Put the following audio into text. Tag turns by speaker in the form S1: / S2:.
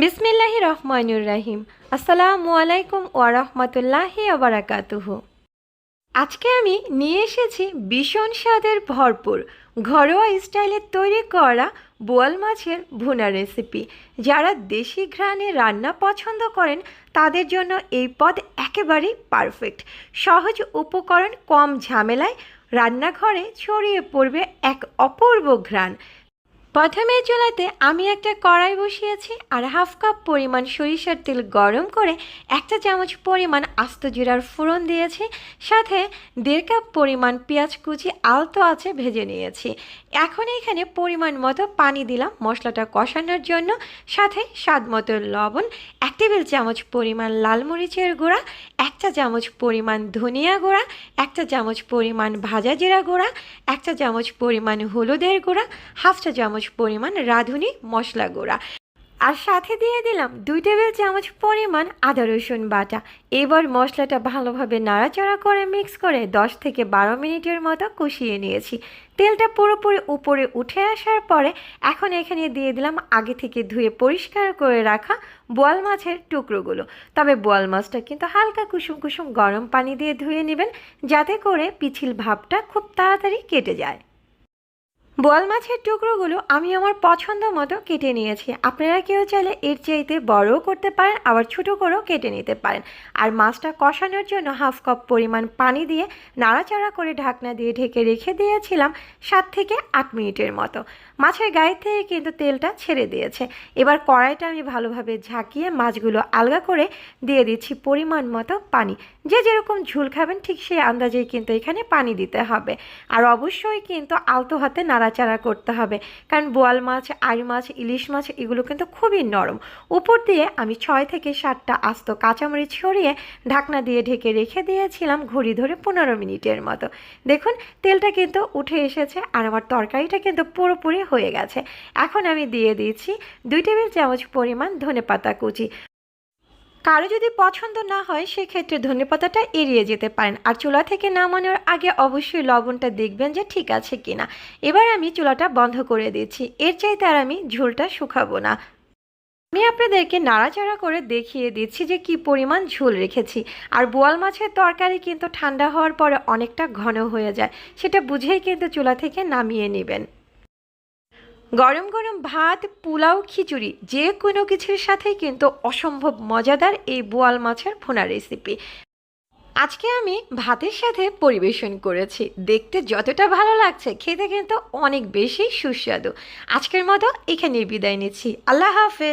S1: বিসমিল্লাহির রহমানির রহিম। আসসালামু আলাইকুম ওয়া রাহমাতুল্লাহি ওয়া বারাকাতুহু। আজকে আমি নিয়ে এসেছি ভীষণ স্বাদের ভরপুর ঘরোয়া স্টাইলে তৈরি করা বোয়াল মাছের ভুনা রেসিপি। যারা দেশি ঘ্রাণে রান্না পছন্দ করেন তাদের জন্য এই পদ একেবারেই পারফেক্ট। সহজ উপকরণ, কম ঝামেলায় রান্নাঘরে ছড়িয়ে পড়বে এক অপূর্ব ঘ্রাণ। প্রথমে চুলাতে আমি একটা কড়াই বসিয়েছি আর হাফ কাপ পরিমাণ সরিষার তেল গরম করে একটা চামচ পরিমাণ আস্ত জিরার ফোড়ন দিয়েছি। সাথে 1.5 কাপ পরিমাণ পেঁয়াজ কুচি আলতো আছে ভেজে নিয়েছি। এখন এখানে পরিমাণ মতো পানি দিলাম মশলাটা কষানোর জন্য। সাথে স্বাদ মতো লবণ, 1 টেবিল চামচ পরিমাণ লাল মরিচের গুঁড়া, 1 চা চামচ পরিমাণ ধনিয়া গুঁড়া, 1 চা চামচ পরিমাণ ভাজা জিরা গুঁড়া, 1 চা চামচ পরিমাণ হলুদের গুঁড়া, হাফ চা চামচ পরিমাণ রাঁধুনি মশলা গুঁড়া, আর সাথে দিয়ে দিলাম 2 টেবিল চামচ পরিমাণ আদা রসুন বাটা। এবার মশলাটা ভালোভাবে নাড়াচাড়া করে মিক্স করে 10 থেকে 12 মিনিটের মতো কষিয়ে নিয়েছি। তেলটা পুরোপুরি উপরে উঠে আসার পরে এখন এখানে দিয়ে দিলাম আগে থেকে ধুয়ে পরিষ্কার করে রাখা বোয়াল মাছের টুকরোগুলো। তবে বোয়াল মাছটা কিন্তু হালকা কুসুম কুসুম গরম পানি দিয়ে ধুয়ে নেবেন, যাতে করে পিচ্ছিল ভাবটা খুব তাড়াতাড়ি কেটে যায়। বোয়াল মাছের টুকরোগুলো আমি আমার পছন্দ মতো কেটে নিয়েছি। আপনারা কেউ চাইলে এর চাইতে বড়ও করতে পারেন, আবার ছোটো করেও কেটে নিতে পারেন। আর মাছটা কষানোর জন্য হাফ কাপ পরিমাণ পানি দিয়ে নাড়াচাড়া করে ঢাকনা দিয়ে ঢেকে রেখে দিয়েছিলাম 7 থেকে 8 মিনিটের মতো। মাছের গায়ে থেকে কিন্তু তেলটা ছেড়ে দিয়েছে। এবার কড়াইটা আমি ভালোভাবে ঝাঁকিয়ে মাছগুলো আলগা করে দিয়ে দিচ্ছি পরিমাণ মতো পানি। যে যেরকম ঝোল খাবেন ঠিক সেই আন্দাজেই কিন্তু এখানে পানি দিতে হবে। আর অবশ্যই কিন্তু আলতো হাতে নাড়াচাড়া করতে হবে, কারণ বোয়াল মাছ, আড়ি মাছ, ইলিশ মাছ এগুলো কিন্তু খুবই নরম। উপর দিয়ে আমি 6 থেকে 7টা আস্ত কাঁচামরিচ ছড়িয়ে ঢাকনা দিয়ে ঢেকে রেখে দিয়েছিলাম ঘড়ি ধরে 15 মিনিটের মতো। দেখুন তেলটা কিন্তু উঠে এসেছে আর আমার তরকারিটা কিন্তু পুরোপুরি হয়ে গেছে। এখন আমি দিয়ে দিচ্ছি 2 টেবিল চামচ পরিমাণ ধনেপাতা কুচি। কারো যদি পছন্দ না হয় সেক্ষেত্রে ধনেপাতাটা এড়িয়ে যেতে পারেন। আর চুলা থেকে নামানোর আগে অবশ্যই লবণটা দেখবেন যে ঠিক আছে কিনা। এবার আমি চুলাটা বন্ধ করে দিচ্ছি, এর চাইতে আর আমি ঝোলটা শুকাবো না। আমি আপনাদেরকে নাড়াচাড়া করে দেখিয়ে দিচ্ছি যে কি পরিমাণ ঝোল রেখেছি। আর বোয়াল মাছের তরকারি কিন্তু ঠান্ডা হওয়ার পরে অনেকটা ঘন হয়ে যায়, সেটা বুঝেই কিন্তু চুলা থেকে নামিয়ে নেবেন। গরম গরম ভাত, পোলাও, খিচুড়ি যে কোনো কিছুর সাথেই কিন্তু অসম্ভব মজাদার এই বোয়াল মাছের ভুনা রেসিপি আজকে আমি ভাতের সাথে পরিবেশন করেছি। দেখতে যতটা ভালো লাগছে, খেতে কিন্তু অনেক বেশি সুস্বাদু। আজকের মতো এখানেই বিদায় নিচ্ছি। আল্লাহ হাফেজ।